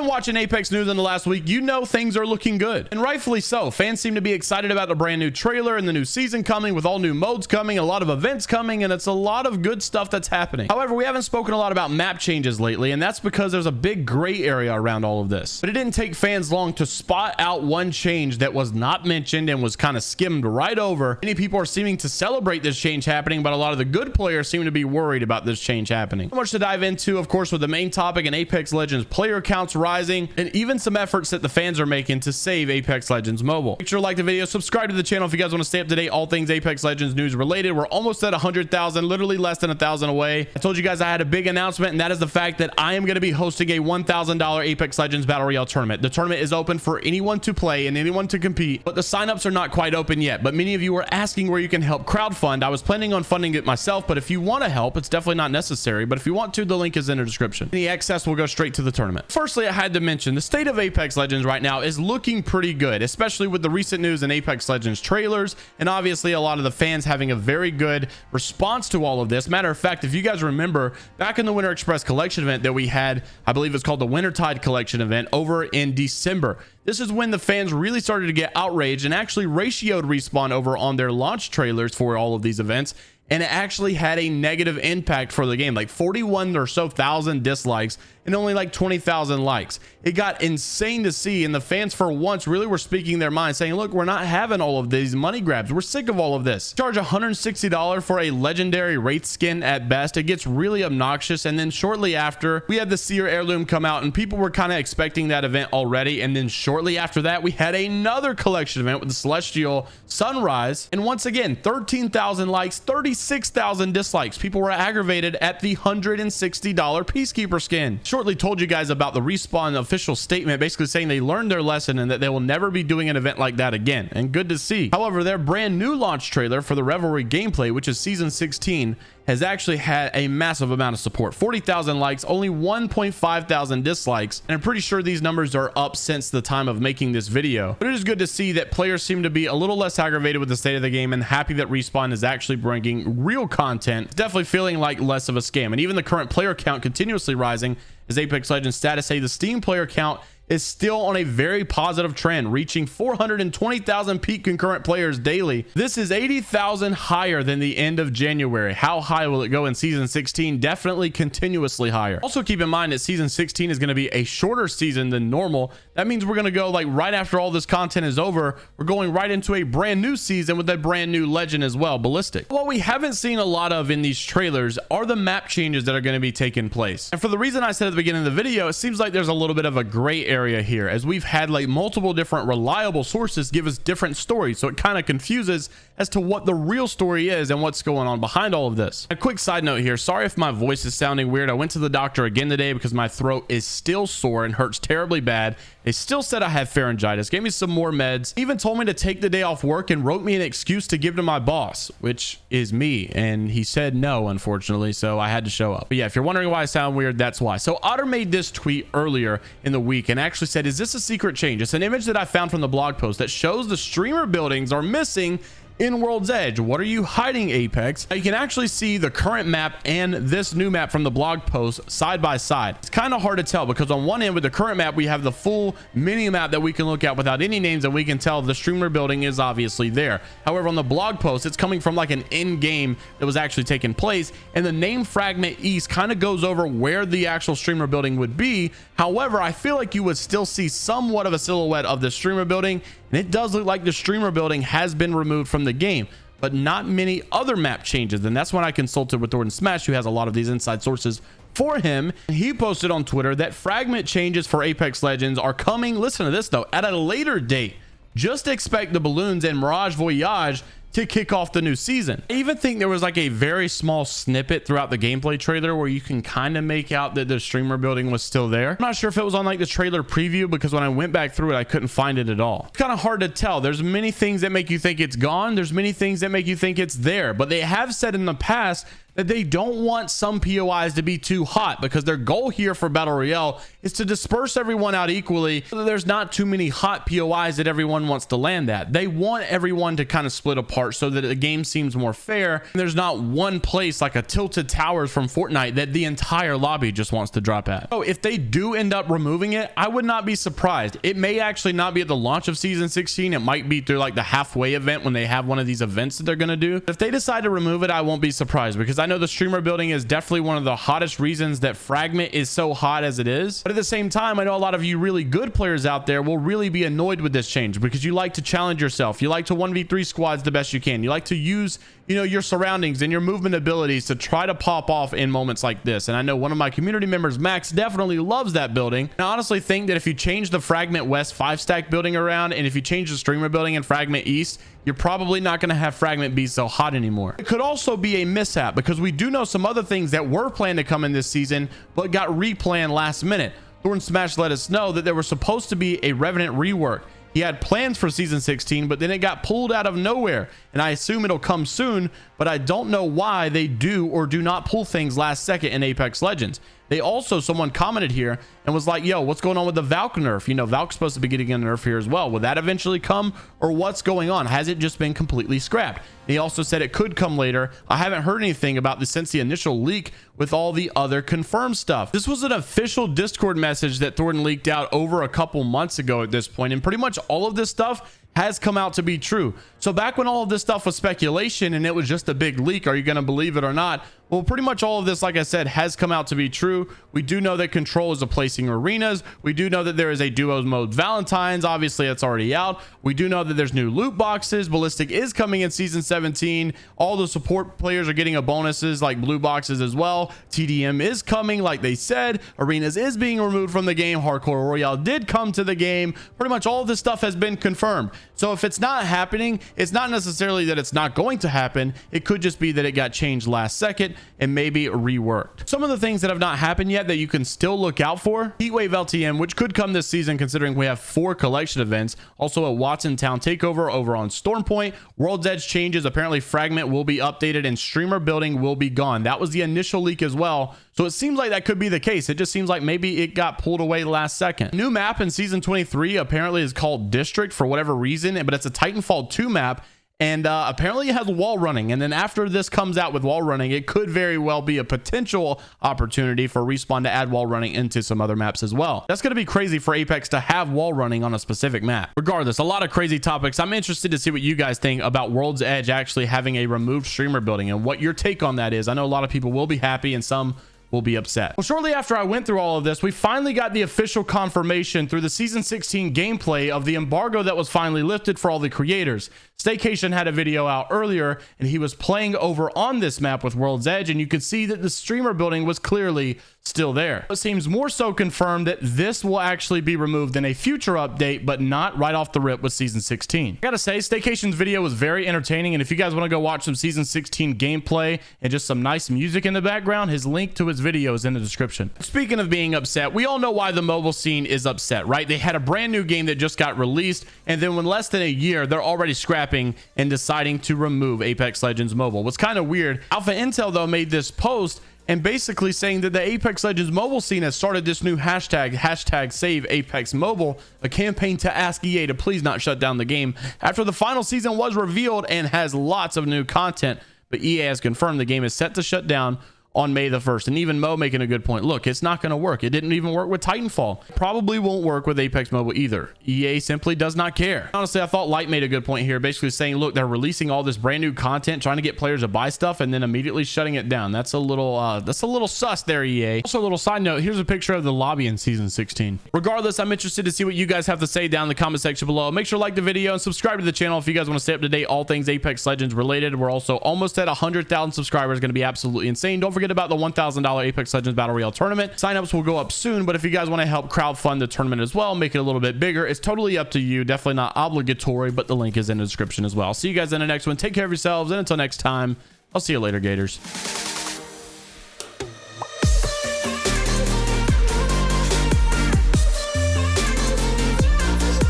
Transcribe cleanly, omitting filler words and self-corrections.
been watching Apex news in the last week, you know things are looking good, and rightfully so. Fans seem to be excited about the brand new trailer and the new season coming, with all new modes coming, a lot of events coming, and it's a lot of good stuff that's happening. However, we haven't spoken a lot about map changes lately, and that's because there's a big gray area around all of this. But it didn't take fans long to spot out one change that was not mentioned and was kind of skimmed right over. Many people are seeming to celebrate this change happening, but a lot of the good players seem to be worried about this change happening. So much to dive into, of course, with the main topic and Apex Legends player counts rising, and even some efforts that the fans are making to save Apex Legends Mobile. Make sure to like the video, subscribe to the channel if you guys want to stay up to date, all things Apex Legends news related. We're almost at 100,000, literally less than 1,000 away. I told you guys I had a big announcement, and that is the fact that I am going to be hosting a $1,000 Apex Legends Battle Royale tournament. The tournament is open for anyone to play and anyone to compete, but the signups are not quite open yet. But many of you are asking where you can help crowdfund. I was planning on funding it myself, but if you want to help, it's definitely not necessary. But if you want to, the link is in the description. Any excess will go straight to the tournament. Firstly, I had to mention the state of Apex Legends right now is looking pretty good, especially with the recent news in Apex Legends trailers, and obviously a lot of the fans having a very good response to all of this. Matter of fact, if you guys remember back in the Winter Express collection event that we had, I believe it's called the Wintertide collection event over in December, this is when the fans really started to get outraged and actually ratioed Respawn over on their launch trailers for all of these events, and it actually had a negative impact for the game, like 41 or so thousand dislikes and only like 20,000 likes. It got insane to see, and the fans for once really were speaking their mind, saying, look, we're not having all of these money grabs. We're sick of all of this. Charge $160 for a legendary Wraith skin at best. It gets really obnoxious. And then shortly after, we had the Seer heirloom come out, and people were kind of expecting that event already. And then shortly after that, we had another collection event with the Celestial Sunrise, and once again 13,000 likes, 36,000 dislikes. People were aggravated at the $160 Peacekeeper skin. Shortly told you guys about the Respawn official statement, basically saying they learned their lesson and that they will never be doing an event like that again, and good to see. However, their brand new launch trailer for the Revelry gameplay, which is season 16, has actually had a massive amount of support. 40,000 likes, only 1.5 thousand dislikes, and I'm pretty sure these numbers are up since the time of making this video. But it is good to see that players seem to be a little less aggravated with the state of the game and happy that Respawn is actually bringing real content. It's definitely feeling like less of a scam, and even the current player count continuously rising, as Apex Legends status say the Steam player count is still on a very positive trend, reaching 420,000 peak concurrent players daily. This is 80,000 higher than the end of January. How high will it go in season 16? Definitely continuously higher. Also keep in mind that season 16 is going to be a shorter season than normal. That means we're going to go like right after all this content is over, we're going right into a brand new season with a brand new legend as well, Ballistic. What we haven't seen a lot of in these trailers are the map changes that are going to be taking place. And for the reason I said at the beginning of the video, it seems like there's a little bit of a gray area here, as we've had like multiple different reliable sources give us different stories, so it kind of confuses as to what the real story is and what's going on behind all of this. A quick side note here, sorry if my voice is sounding weird. I went to the doctor again today because my throat is still sore and hurts terribly bad. They still said I have pharyngitis, gave me some more meds, even told me to take the day off work and wrote me an excuse to give to my boss, which is me, and he said no, unfortunately, so I had to show up. But yeah, if you're wondering why I sound weird, that's why. So Otter made this tweet earlier in the week and actually said, is this a secret change? It's an image that I found from the blog post that shows the streamer buildings are missing in World's Edge. What are you hiding, Apex? Now you can actually see the current map and this new map from the blog post side by side. It's kind of hard to tell because on one end with the current map we have the full mini map that we can look at without any names, and we can tell the streamer building is obviously there. However, on the blog post it's coming from like an end game that was actually taking place, and the name fragment east kind of goes over where the actual streamer building would be. However, I feel like you would still see somewhat of a silhouette of the streamer building, and it does look like the streamer building has been removed from the game, but not many other map changes. And that's when I consulted with Jordan Smash, who has a lot of these inside sources for him. He posted on Twitter that fragment changes for Apex Legends are coming, listen to this though, at a later date. Just expect the balloons and Mirage Voyage to kick off the new season. I even think there was like a very small snippet throughout the gameplay trailer where you can kind of make out that the streamer building was still there. I'm not sure if it was on like the trailer preview, because when I went back through it I couldn't find it at all. It's kind of hard to tell. There's many things that make you think it's gone, there's many things that make you think it's there, but they have said in the past that they don't want some POIs to be too hot, because their goal here for Battle Royale is to disperse everyone out equally so that there's not too many hot POIs that everyone wants to land at. They want everyone to kind of split apart so that the game seems more fair, and there's not one place like a tilted towers from Fortnite that the entire lobby just wants to drop at. So if they do end up removing it, I would not be surprised. It may actually not be at the launch of season 16. It might be through like the halfway event when they have one of these events that they're going to do. If they decide to remove it, I won't be surprised, because I know the streamer building is definitely one of the hottest reasons that Fragment is so hot as it is. But at the same time, I know a lot of you really good players out there will really be annoyed with this change, because you like to challenge yourself. You like to 1v3 squads the best you can. You like to use, you know, your surroundings and your movement abilities to try to pop off in moments like this. And I know one of my community members, Max, definitely loves that building. And I honestly think that if you change the Fragment West 5-stack building around, and if you change the streamer building in Fragment East, you're probably not going to have Fragment be so hot anymore. It could also be a mishap, because we do know some other things that were planned to come in this season but got replanned last minute. Thorn Smash let us know that there was supposed to be a Revenant rework. He had plans for season 16, but then it got pulled out of nowhere, and I assume it'll come soon, but I don't know why they do or do not pull things last second in Apex Legends. They also, someone commented here and was like, yo, what's going on with the Valk nerf? You know, Valk's supposed to be getting a nerf here as well. Will that eventually come, or what's going on? Has it just been completely scrapped? And he also said it could come later. I haven't heard anything about this since the initial leak with all the other confirmed stuff. This was an official Discord message that Thornton leaked out over a couple months ago at this point, and pretty much all of this stuff has come out to be true. So back when all of this stuff was speculation and it was just a big leak, are you going to believe it or not? Well, pretty much all of this, like I said, has come out to be true. We do know that Control is placing arenas. We do know that there is a duos mode Valentine's. Obviously, that's already out. We do know that there's new loot boxes. Ballistic is coming in season 17. All the support players are getting a bonuses like blue boxes as well. TDM is coming, like they said. Arenas is being removed from the game. Hardcore Royale did come to the game. Pretty much all of this stuff has been confirmed. So if it's not happening, it's not necessarily that it's not going to happen. It could just be that it got changed last second and maybe reworked. Some of the things that have not happened yet that you can still look out for: Heatwave LTM, which could come this season considering we have 4 collection events. Also a Watson Town takeover over on Stormpoint. World's Edge changes. Apparently Fragment will be updated and streamer building will be gone. That was the initial leak as well. So it seems like that could be the case. It just seems like maybe it got pulled away last second. New map in season 23 apparently is called District for whatever reason, but it's a Titanfall 2 map. And apparently it has wall running. And then after this comes out with wall running, it could very well be a potential opportunity for Respawn to add wall running into some other maps as well. That's going to be crazy for Apex to have wall running on a specific map. Regardless, a lot of crazy topics. I'm interested to see what you guys think about World's Edge actually having a removed streamer building and what your take on that is. I know a lot of people will be happy and some will be upset. Well, shortly after I went through all of this, we finally got the official confirmation through the season 16 gameplay of the embargo that was finally lifted for all the creators. Staycation had a video out earlier and he was playing over on this map with World's Edge, and you could see that the streamer building was clearly still there. It seems more so confirmed that this will actually be removed in a future update, but not right off the rip with season 16. I gotta say, Staycation's video was very entertaining, and if you guys want to go watch some season 16 gameplay and just some nice music in the background, his link to his video is in the description. Speaking of being upset, we all know why the mobile scene is upset, right? They had a brand new game that just got released, and then in less than a year, they're already scrapping and deciding to remove Apex Legends Mobile. What's kind of weird, Alpha Intel though made this post and basically saying that the Apex Legends mobile scene has started this new hashtag save Apex Mobile, a campaign to ask EA to please not shut down the game after the final season was revealed and has lots of new content. But EA has confirmed the game is set to shut down on May the 1st. And even Mo making a good point. Look, it's not going to work. It didn't even work with Titanfall. Probably won't work with Apex Mobile either. EA simply does not care. Honestly, I thought Light made a good point here, basically saying, look, they're releasing all this brand new content, trying to get players to buy stuff, and then immediately shutting it down. That's a little sus there, EA. Also, a little side note, here's a picture of the lobby in season 16. Regardless, I'm interested to see what you guys have to say down in the comment section below. Make sure to like the video and subscribe to the channel if you guys want to stay up to date all things Apex Legends related. We're also almost at 100,000 subscribers. Going to be absolutely insane. Don't forget about the $1,000 Apex Legends Battle Royale tournament. Signups will go up soon, but if you guys want to help crowdfund the tournament as well, make it a little bit bigger, it's totally up to you. Definitely not obligatory, but the link is in the description as well. See you guys in the next one. Take care of yourselves, and until next time, I'll see you later, Gators.